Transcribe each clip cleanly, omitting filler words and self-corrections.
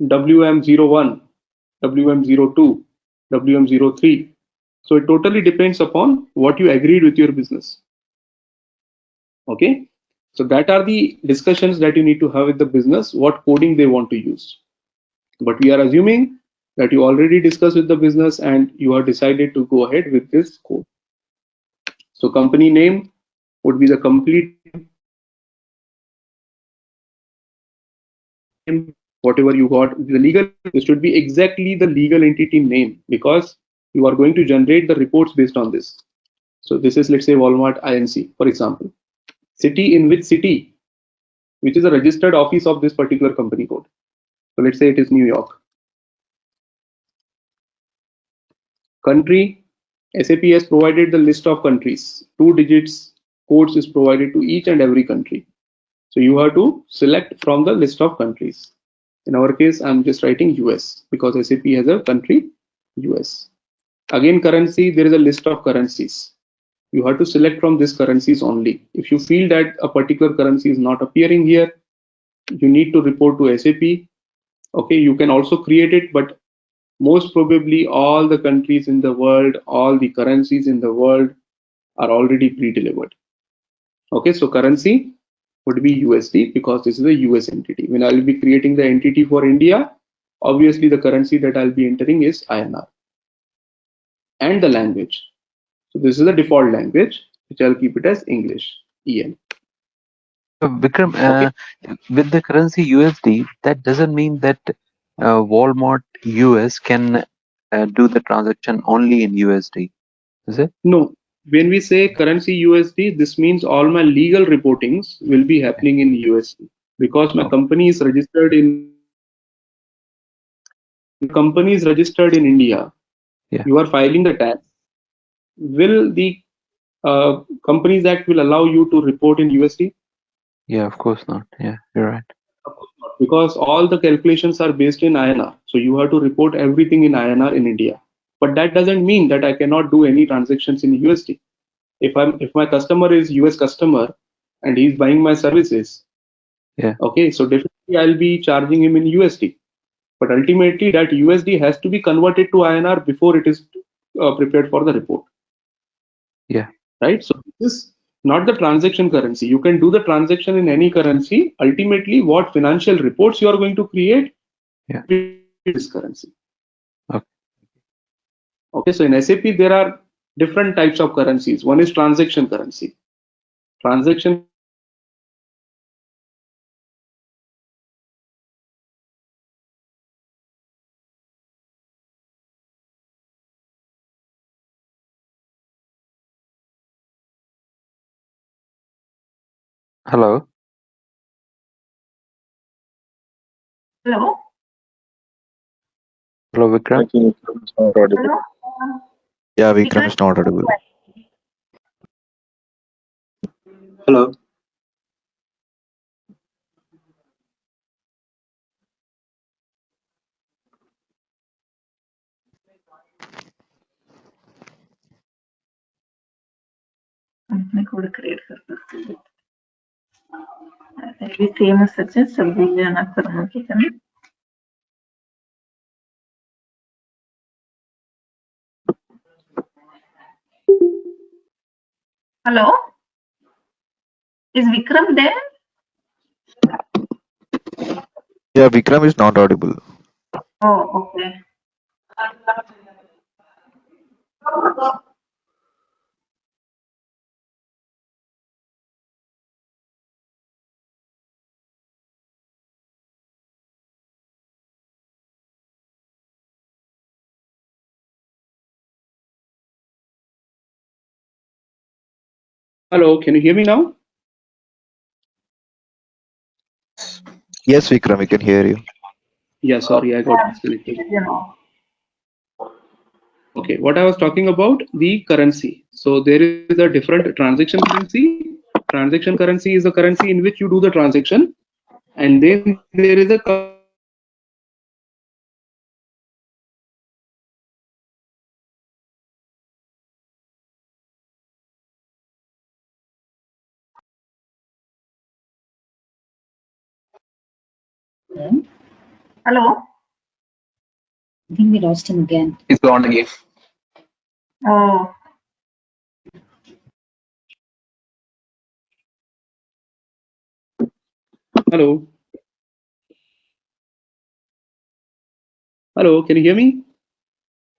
WM01, WM02, WM03. So it totally depends upon what you agreed with your business. Okay. So that are the discussions that you need to have with the business, what coding they want to use. But we are assuming that you already discussed with the business and you are decided to go ahead with this code. So company name would be the complete name, whatever you got. The legal, this should be exactly the legal entity name because you are going to generate the reports based on this. So this is, let's say, Walmart INC, for example. City, in which city, which is a registered office of this particular company code. So let's say it is New York. Country, SAP has provided the list of countries. 2 digits codes is provided to each and every country. So you have to select from the list of countries. In our case, I'm just writing US because SAP has a country US. Again, currency, there is a list of currencies. You have to select from these currencies only. If you feel that a particular currency is not appearing here, you need to report to SAP. Okay, you can also create it, but most probably all the countries in the world, all the currencies in the world are already pre-delivered. Okay, so currency would be USD because this is a US entity. When I'll be creating the entity for India, obviously the currency that I'll be entering is INR. And the language. So this is the default language, which I'll keep it as English, EN. Vikram, Okay. with the currency USD, that doesn't mean that Walmart US can do the transaction only in USD, is it? No, when we say currency USD, this means all my legal reportings will be happening in USD because my Oh, company is registered in India. yeah, You are filing the tax. Will the Companies Act will allow you to report in USD? yeah, of course not. Yeah, you're right. Of course not, because all the calculations are based in INR. So you have to report everything in INR in India. But that doesn't mean that I cannot do any transactions in USD. If my customer is US customer and he's buying my services, Yeah, okay, so definitely I'll be charging him in USD. But ultimately that USD has to be converted to INR before it is prepared for the report. yeah, Right? So this is not the transaction currency. You can do the transaction in any currency. Ultimately, what financial reports you are going to create yeah. is currency. Okay. Okay, so in SAP there are different types of currencies. One is transaction currency. Transaction Hello, Hello? hello, I Vikram. think Vikram is not audible. Hello? Yeah, We Vikram can't is not hear you. audible. Hello. Company code create कर सकते हैं ये same सच है सभी जना करना की करना hello is Vikram there? Yeah, Vikram is not audible. Oh, okay. Hello, can you hear me now? Yes, Vikram, we can hear you. Yeah, sorry, I got disconnected. You know. Okay, what I was talking about, the currency. So there is a different transaction currency. Transaction currency is the currency in which you do the transaction, and then there is a Hello? I think we lost him again. He's gone again. Oh, Hello. Hello, can you hear me?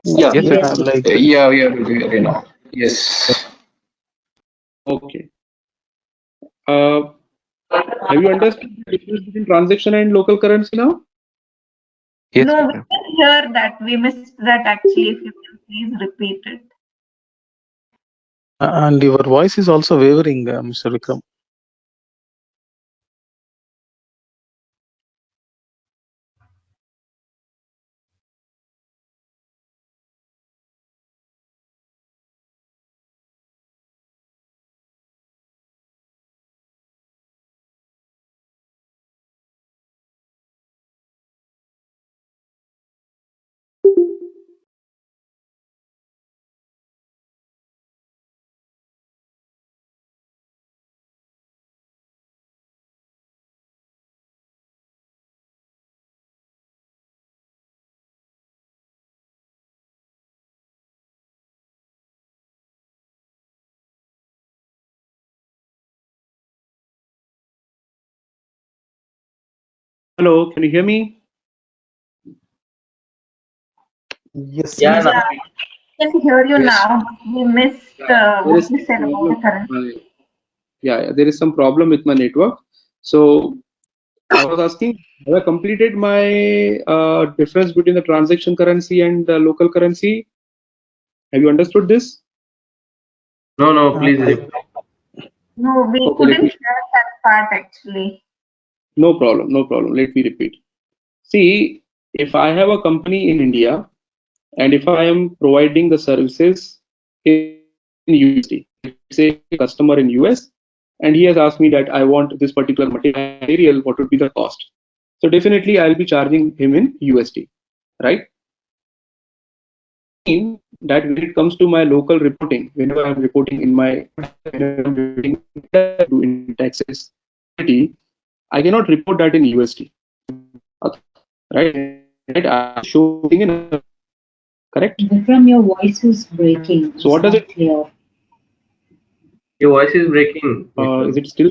Yes, Yes. sir. Yeah, we are able to hear you now. Yes. Okay. Have you understood the difference between transaction and local currency now? Yes, no, we Vikram. didn't hear that. We missed that actually. If you can please repeat it. And your voice is also wavering, Mr. Vikram. Hello, can you hear me? Yes. Yeah, Yeah, I can hear you Yes. now. We missed There what is you said about the currency. there is some problem with my network. So I was asking, have I completed my difference between the transaction currency and the local currency? Have you understood this? No, please. No, we Okay, couldn't hear that part actually. no problem, no problem. Let me repeat. See, if I have a company in India and if I am providing the services in USD, say a customer in US, and he has asked me that I want this particular material, what would be the cost? So definitely I'll be charging him in USD, right? That when it comes to my local reporting, whenever I'm reporting in my in taxes, I cannot report that in USD, right? I'm showing in correct. Vikram, your voice is breaking. So what does it? Clear. Your voice is breaking. Is it still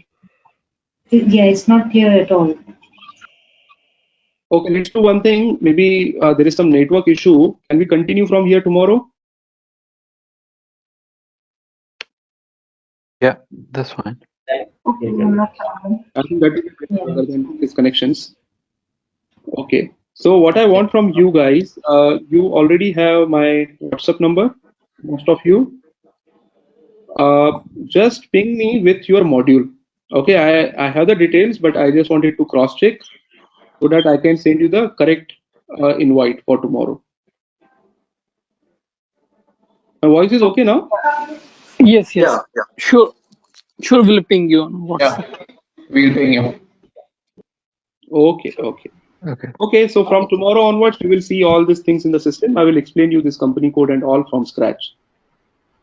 Yeah, it's not clear at all. okay? Let's do one thing. Maybe there is some network issue. Can we continue from here tomorrow? Yeah, that's fine. Okay, no problem. I think that is Yeah. rather than disconnections. Okay. So what I want from you guys, you already have my WhatsApp number, most of you. Just ping me with your module. Okay, I have the details, but I just wanted to cross check so that I can send you the correct invite for tomorrow. My voice is okay now? Yes, yes. Yeah. Sure. Sure, we'll ping you on WhatsApp. We'll ping you. Okay, okay. Okay. Okay, so from tomorrow onwards, you will see all these things in the system. I will explain you this company code and all from scratch.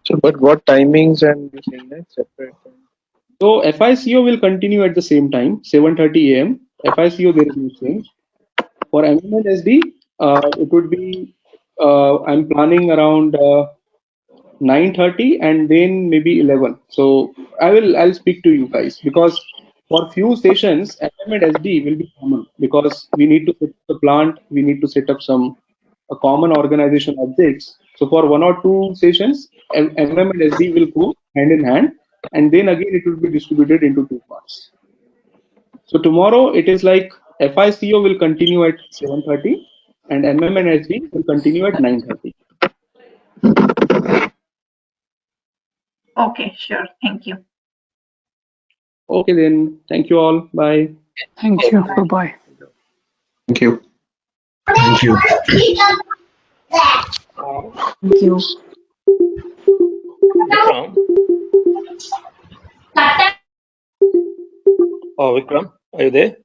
So, but what timings and this index separate? So FICO will continue at the same time, 7:30 a.m. FICO, there is no change. For MMNSD, it would be, I'm planning around 9:30 and then maybe 11. So I'll speak to you guys because for few sessions, MM and SD will be common because we need to set up the plant, we need to set up some a common organization objects. So for one or two sessions, MM and SD will go hand in hand, and then again it will be distributed into two parts. So tomorrow it is like FICO will continue at 7:30 and MM and SD will continue at 9:30. Okay, sure. Thank you. Okay then, thank you all. Bye. Thank you. Bye-bye. Thank you. Thank you. Vikram. Oh, Vikram, are you there?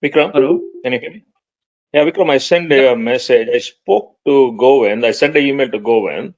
Vikram, Hello. can you hear me? Yeah, Vikram, I sent a message. I spoke to Govind. I sent an email to Govind.